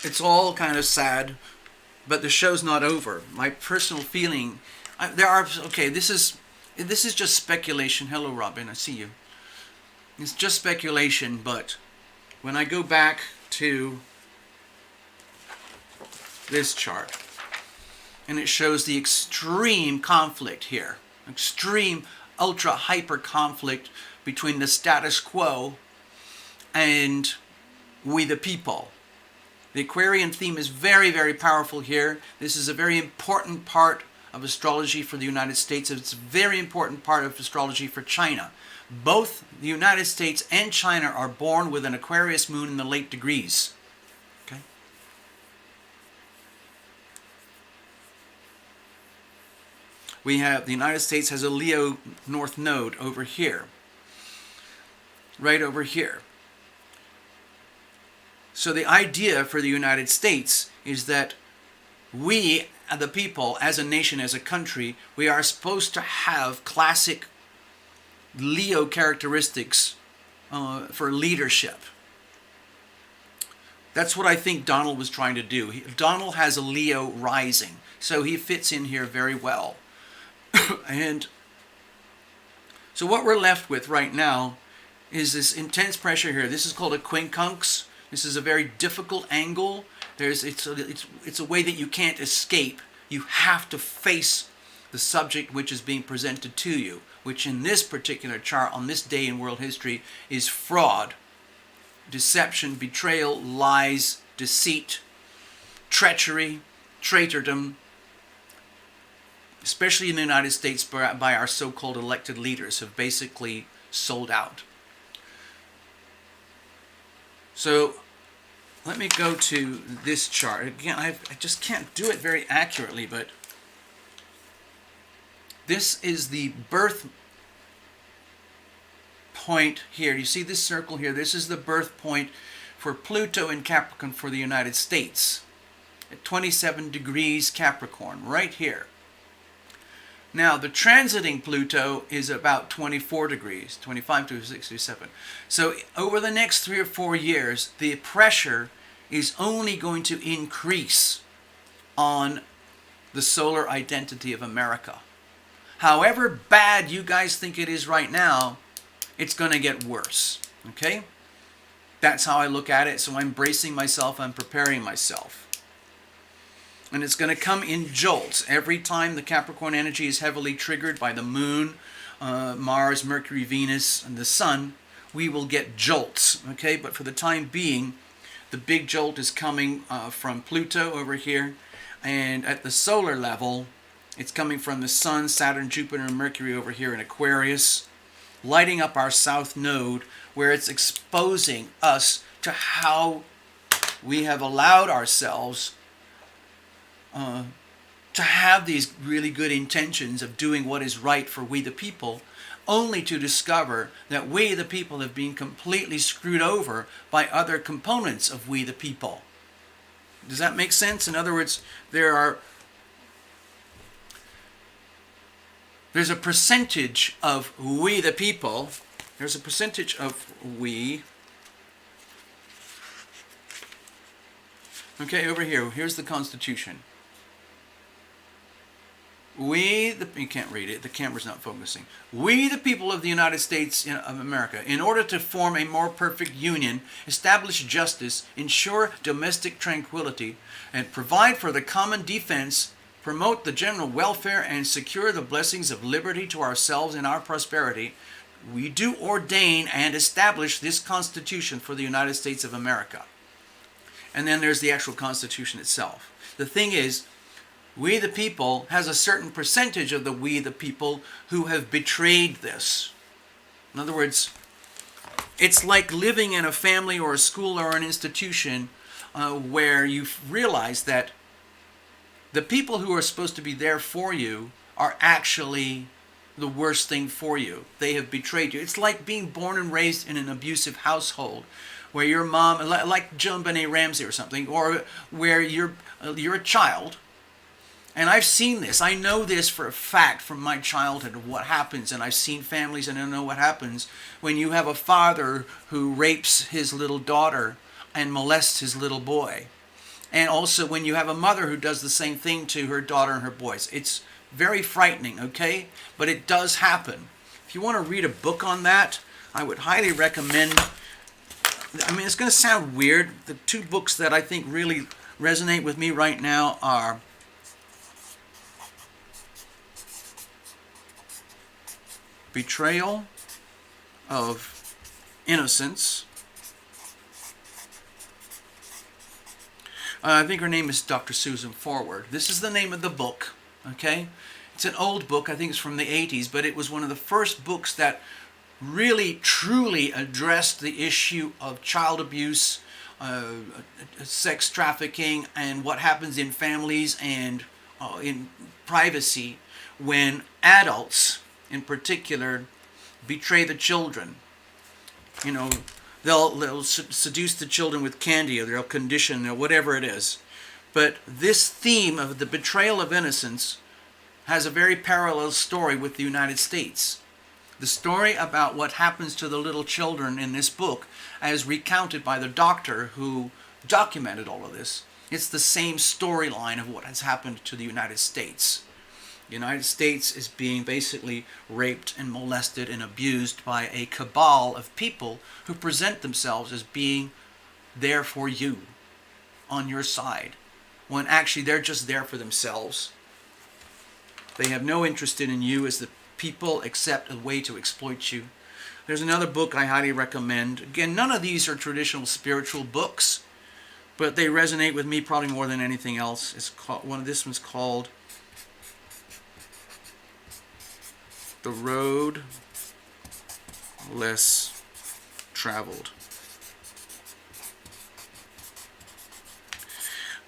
A: it's all kind of sad, but the show's not over. My personal feeling, this is just speculation. Hello, Robin, I see you. It's just speculation, but when I go back to this chart, and it shows the extreme conflict here, extreme ultra hyper conflict between the status quo and we the people. The Aquarian theme is very, very powerful here. This is a very important part of astrology for the United States. It's a very important part of astrology for China. Both the United States and China are born with an Aquarius moon in the late degrees. Okay? We have, the United States has a Leo North Node over here. Right over here. So the idea for the United States is that we, the people, as a nation, as a country, we are supposed to have classic Leo characteristics for leadership. That's what I think Donald was trying to do. Donald has a Leo rising, so he fits in here very well. And so what we're left with right now is this intense pressure here. This is called a quincunx. This is a very difficult angle. It's a way that you can't escape. You have to face the subject which is being presented to you, which in this particular chart, on this day in world history, is fraud, deception, betrayal, lies, deceit, treachery, traitordom, especially in the United States by our so-called elected leaders, have basically sold out. So let me go to this chart. Again, I just can't do it very accurately, but this is the birth point here. You see this circle here? This is the birth point for Pluto in Capricorn for the United States at 27 degrees Capricorn, right here. Now, the transiting Pluto is about 24 degrees, 25 to 67. So over the next 3 or 4 years, the pressure is only going to increase on the solar identity of America. However bad you guys think it is right now, it's going to get worse. Okay? That's how I look at it. So I'm bracing myself, I'm preparing myself. And it's going to come in jolts. Every time the Capricorn energy is heavily triggered by the moon, Mars, Mercury, Venus, and the sun, we will get jolts. Okay? But for the time being, the big jolt is coming from Pluto over here. And at the solar level, it's coming from the sun, Saturn, Jupiter, and Mercury over here in Aquarius, lighting up our south node, where it's exposing us to how we have allowed ourselves to have these really good intentions of doing what is right for we the people, only to discover that we the people have been completely screwed over by other components of we the people. Does that make sense? In other words, there's a percentage of we the people, there's a percentage of we. Okay, over here, here's the Constitution. You can't read it, the camera's not focusing. We, the people of the United States of America, in order to form a more perfect union, establish justice, ensure domestic tranquility, and provide for the common defense promote the general welfare, and secure the blessings of liberty to ourselves and our prosperity, we do ordain and establish this Constitution for the United States of America. And then there's the actual Constitution itself. The thing is, we the people has a certain percentage of the we the people who have betrayed this. In other words, it's like living in a family or a school or an institution where you realize that the people who are supposed to be there for you are actually the worst thing for you. They have betrayed you. It's like being born and raised in an abusive household where your mom, like Joan Benet Ramsey or something, or where you're a child. And I've seen this. I know this for a fact from my childhood of what happens. And I've seen families and I know what happens when you have a father who rapes his little daughter and molests his little boy. And also when you have a mother who does the same thing to her daughter and her boys. It's very frightening, okay? But it does happen. If you want to read a book on that, I would highly recommend. I mean, it's going to sound weird. The two books that I think really resonate with me right now are Betrayal of Innocence. I think her name is Dr. Susan Forward. This is the name of the book, okay? It's an old book. I think it's from the 80s, but it was one of the first books that really, truly addressed the issue of child abuse, sex trafficking, and what happens in families and in privacy when adults, in particular, betray the children. You know, they'll seduce the children with candy, or they'll condition, or whatever it is. But this theme of the betrayal of innocence has a very parallel story with the United States. The story about what happens to the little children in this book, as recounted by the doctor who documented all of this, it's the same storyline of what has happened to the United States. The United States is being basically raped and molested and abused by a cabal of people who present themselves as being there for you, on your side, when actually they're just there for themselves. They have no interest in you as the people except a way to exploit you. There's another book I highly recommend. Again, none of these are traditional spiritual books, but they resonate with me probably more than anything else. It's called, this one's called The Road Less Traveled.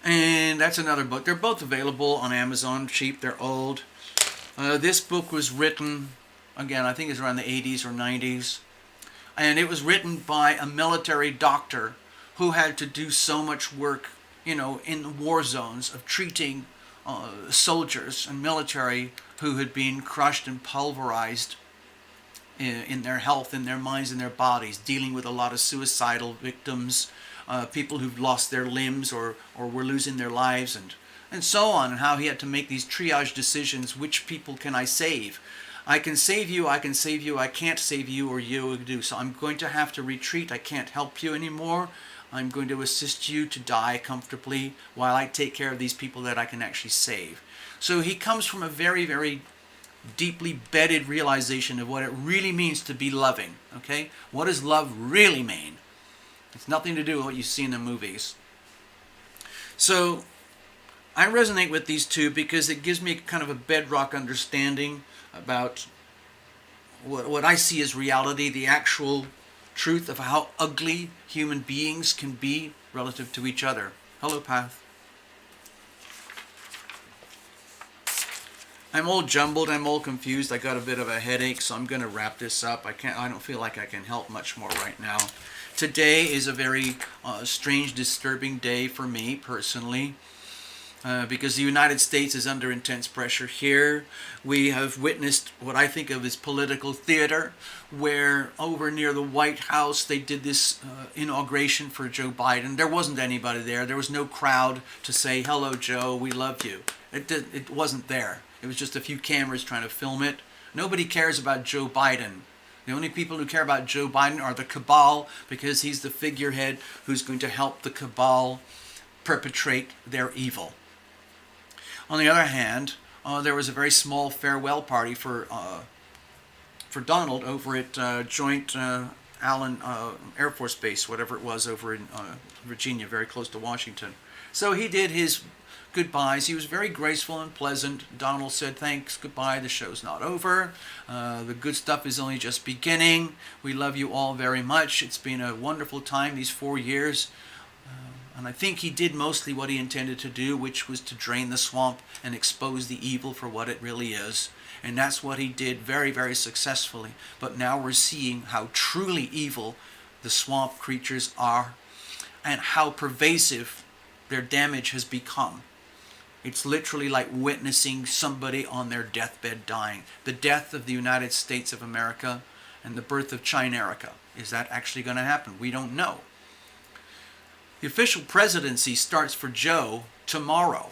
A: And that's another book. They're both available on Amazon, cheap, they're old. This book was written, again, I think it's around the 80s or 90s. And it was written by a military doctor who had to do so much work, you know, in the war zones of treating soldiers and military who had been crushed and pulverized in their health, in their minds, in their bodies, dealing with a lot of suicidal victims, people who've lost their limbs or were losing their lives, and so on, and how he had to make these triage decisions. Which people can I save? I can save you, I can save you, I can't save you, or you do. So I'm going to have to retreat. I can't help you anymore. I'm going to assist you to die comfortably while I take care of these people that I can actually save. So he comes from a very, very deeply bedded realization of what it really means to be loving. Okay? What does love really mean? It's nothing to do with what you see in the movies. So I resonate with these two because it gives me kind of a bedrock understanding about what I see as reality, the actual truth of how ugly human beings can be relative to each other. Hello, Path. I'm all jumbled, I'm all confused, I got a bit of a headache, so I'm going to wrap this up. I don't feel like I can help much more right now. Today is a very strange, disturbing day for me personally. Because the United States is under intense pressure here. We have witnessed what I think of as political theater, where over near the White House they did this inauguration for Joe Biden. There wasn't anybody there. There was no crowd to say, "Hello, Joe, we love you." It wasn't there. It was just a few cameras trying to film it. Nobody cares about Joe Biden. The only people who care about Joe Biden are the cabal, because he's the figurehead who's going to help the cabal perpetrate their evil. On the other hand, there was a very small farewell party for Donald over at Joint Allen Air Force Base, whatever it was, over in Virginia, very close to Washington. So he did his goodbyes. He was very graceful and pleasant. Donald said, thanks, goodbye, the show's not over. The good stuff is only just beginning. We love you all very much. It's been a wonderful time these 4 years. And I think he did mostly what he intended to do, which was to drain the swamp and expose the evil for what it really is. And that's what he did very, very successfully. But now we're seeing how truly evil the swamp creatures are and how pervasive their damage has become. It's literally like witnessing somebody on their deathbed dying. The death of the United States of America and the birth of CHINARICA. Is that actually going to happen? We don't know. The official presidency starts for Joe tomorrow.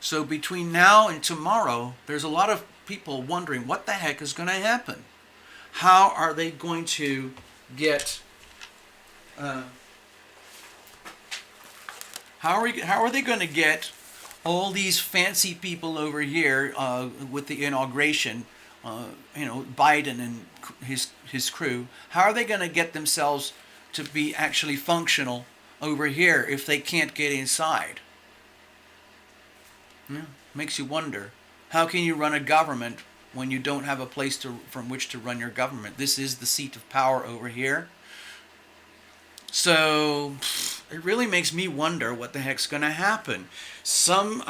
A: So between now and tomorrow, there's a lot of people wondering what the heck is going to happen. How are they going to get... How are they going to get all these fancy people over here with the inauguration, Biden and his crew? How are they going to get themselves to be actually functional over here if they can't get inside? Makes you wonder. How can you run a government when you don't have a place from which to run your government? This is the seat of power over here. So it really makes me wonder what the heck's going to happen. Some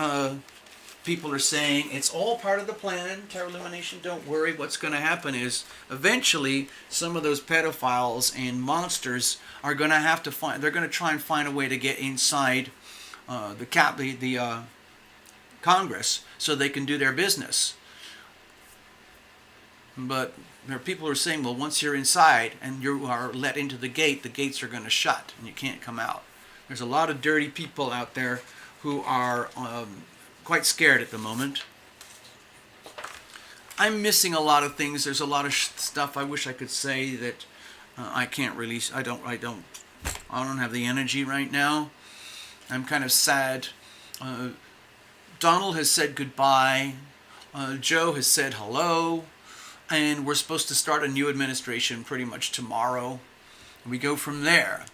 A: people are saying it's all part of the plan. Terror Illumination, don't worry. What's going to happen is eventually some of those pedophiles and monsters are going to have to find. They're going to try and find a way to get inside the Congress so they can do their business. But there are people who are saying, well, once you're inside and you are let into the gates are going to shut and you can't come out. There's a lot of dirty people out there who are quite scared at the moment. I'm missing a lot of things. There's a lot of stuff I wish I could say that I can't release. I don't have the energy right now. I'm kind of sad. Donald has said goodbye. Joe has said hello. And we're supposed to start a new administration pretty much tomorrow. We go from there.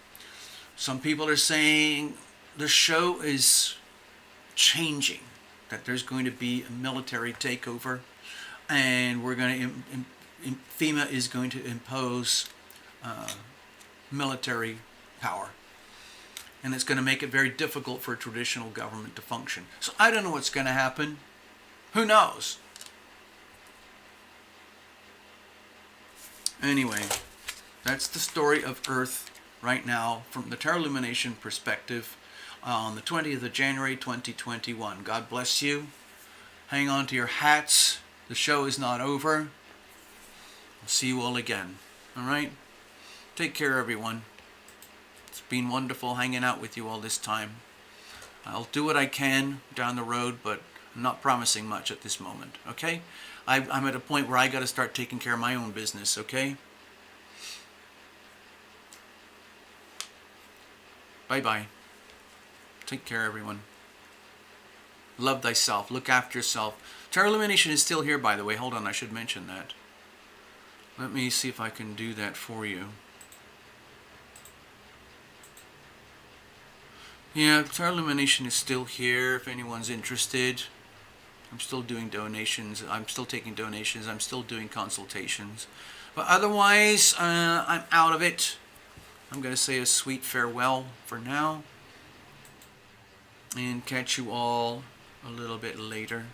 A: Some people are saying the show is changing, that there's going to be a military takeover, and we're going to FEMA is going to impose military power, and it's going to make it very difficult for a traditional government to function. So I don't know what's going to happen. Who knows? Anyway, that's the story of Earth right now from the Terror Illumination perspective on the 20th of January 2021. God bless you. Hang on to your hats. The show is not over. I'll see you all again. All right? Take care, everyone. It's been wonderful hanging out with you all this time. I'll do what I can down the road, but I'm not promising much at this moment. Okay? I'm at a point where I got to start taking care of my own business, okay? Bye-bye. Take care, everyone. Love thyself. Look after yourself. Terror Illumination is still here, by the way. Hold on, I should mention that. Let me see if I can do that for you. Yeah, Terror Illumination is still here if anyone's interested. I'm still doing donations. I'm still taking donations. I'm still doing consultations. But otherwise, I'm out of it. I'm going to say a sweet farewell for now. And catch you all a little bit later.